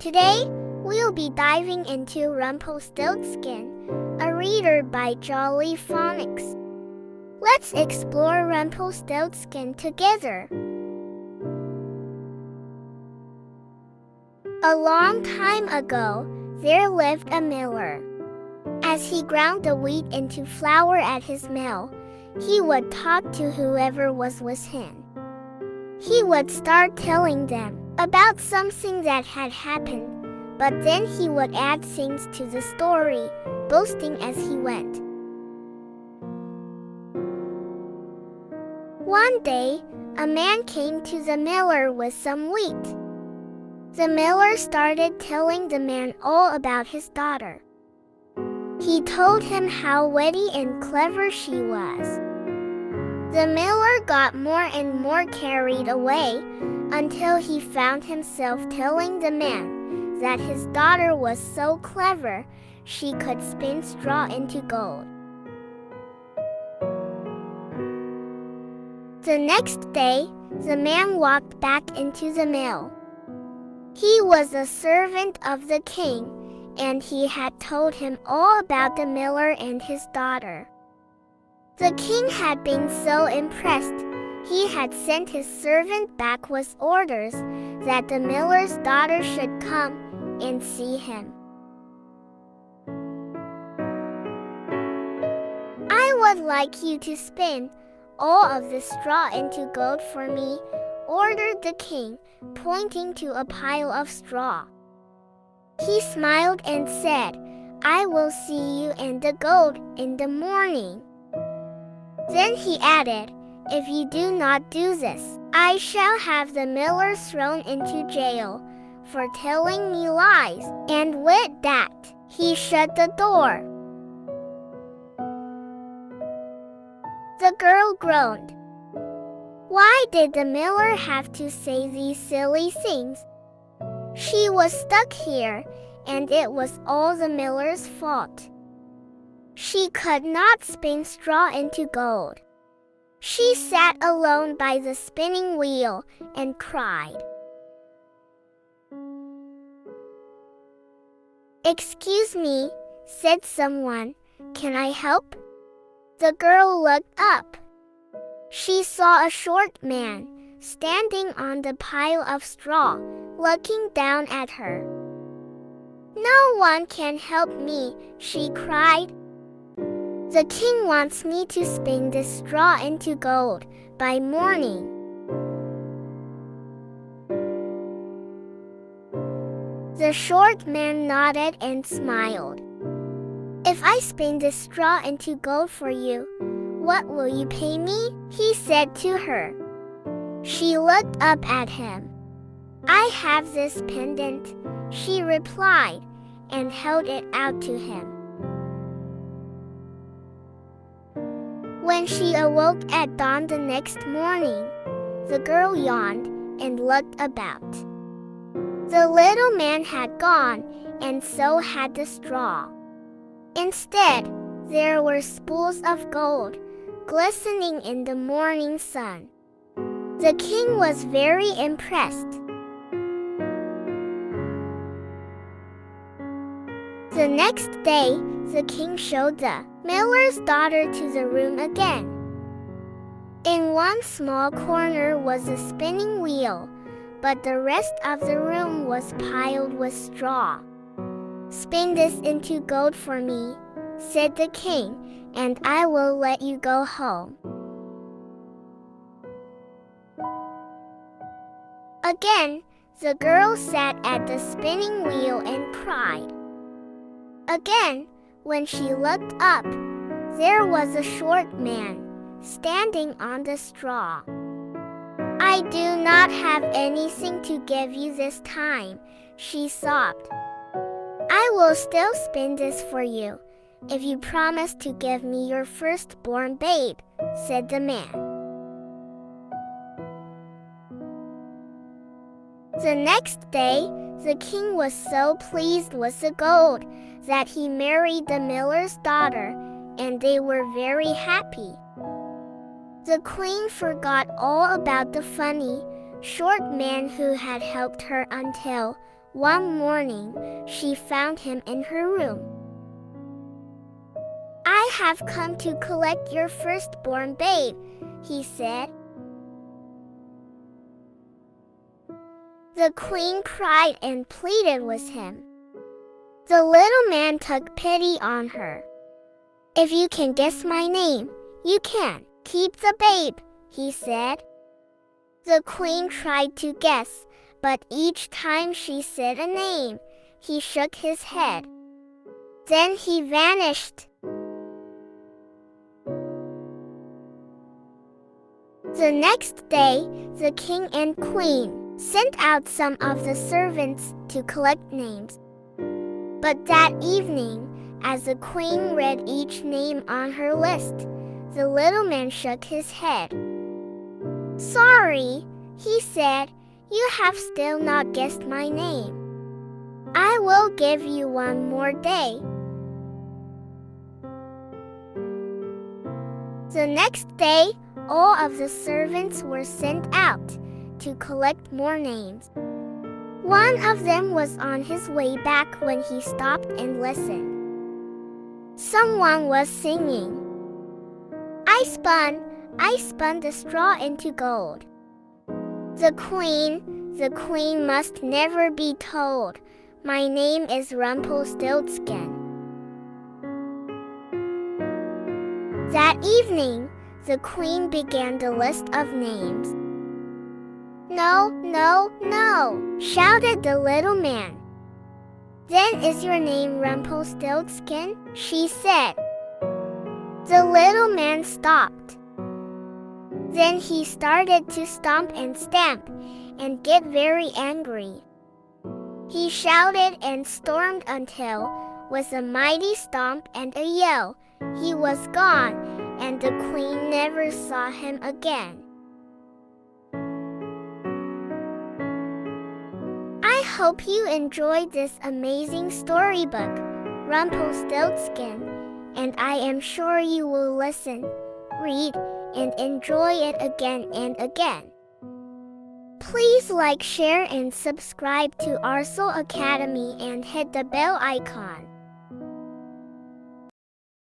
Today, we'll be diving into Rumpelstiltskin, a reader by Jolly Phonics. Let's explore Rumpelstiltskin together. A long time ago, there lived a miller. As he ground the wheat into flour at his mill, he would talk to whoever was with him. He would start telling them about something that had happened, but then he would add things to the story, boasting as he went. One day, a man came to the miller with some wheat. The miller started telling the man all about his daughter. He told him how witty and clever she was. The miller got more and more carried away until he found himself telling the man that his daughter was so clever she could spin straw into gold. The next day, the man walked back into the mill. He was a servant of the king, and he had told him all about the miller and his daughter. The king had been so impressed, he had sent his servant back with orders that the miller's daughter should come and see him. "I would like you to spin all of the straw into gold for me," ordered the king, pointing to a pile of straw. He smiled and said, "I will see you and the gold in the morning." Then he added, "If you do not do this, I shall have the miller thrown into jail for telling me lies." And with that, he shut the door. The girl groaned. Why did the miller have to say these silly things? She was stuck here, and it was all the miller's fault. She could not spin straw into gold. She sat alone by the spinning wheel and cried. "Excuse me," said someone, "can I help?" The girl looked up. She saw a short man standing on the pile of straw, looking down at her. "No one can help me," she cried. "The king wants me to spin this straw into gold by morning." The short man nodded and smiled. "If I spin this straw into gold for you, what will you pay me?" he said to her. She looked up at him. "I have this pendant," she replied, and held it out to him. When she awoke at dawn the next morning, the girl yawned and looked about. The little man had gone, and so had the straw. Instead, there were spools of gold, glistening in the morning sun. The king was very impressed. The next day, the king showed the miller's daughter to the room again. In one small corner was a spinning wheel, but the rest of the room was piled with straw. "Spin this into gold for me," said the king, "and I will let you go home." Again, the girl sat at the spinning wheel and cried. Again, when she looked up, there was a short man standing on the straw. "I do not have anything to give you this time," she sobbed. "I will still spin this for you, if you promise to give me your firstborn babe," said the man. The next day, the king was so pleased with the gold that he married the miller's daughter, and they were very happy. The queen forgot all about the funny, short man who had helped her until, One morning, she found him in her room. "I have come to collect your firstborn babe," he said. The queen cried and pleaded with him. The little man took pity on her. "If you can guess my name, you can keep the babe," he said. The queen tried to guess, but each time she said a name, he shook his head. Then he vanished. The next day, the king and queen sent out some of the servants to collect names. But that evening, as the queen read each name on her list, the little man shook his head. "Sorry," he said, "you have still not guessed my name. I will give you one more day." The next day, all of the servants were sent out to collect more names. One of them was on his way back when he stopped and listened. Someone was singing, I spun the straw into gold." The queen must never be told, "My name is Rumpelstiltskin." That evening, the queen began the list of names. "No, no, no," shouted the little man. "Then is your name Rumpelstiltskin?" she said. The little man stopped. Then he started to stomp and stamp and get very angry. He shouted and stormed until, with a mighty stomp and a yell, he was gone, and the queen never saw him again. I hope you enjoyed this amazing storybook, Rumpelstiltskin, and I am sure you will listen, read, and enjoy it again and again. Please like, share, and subscribe to Arso Academy and hit the bell icon.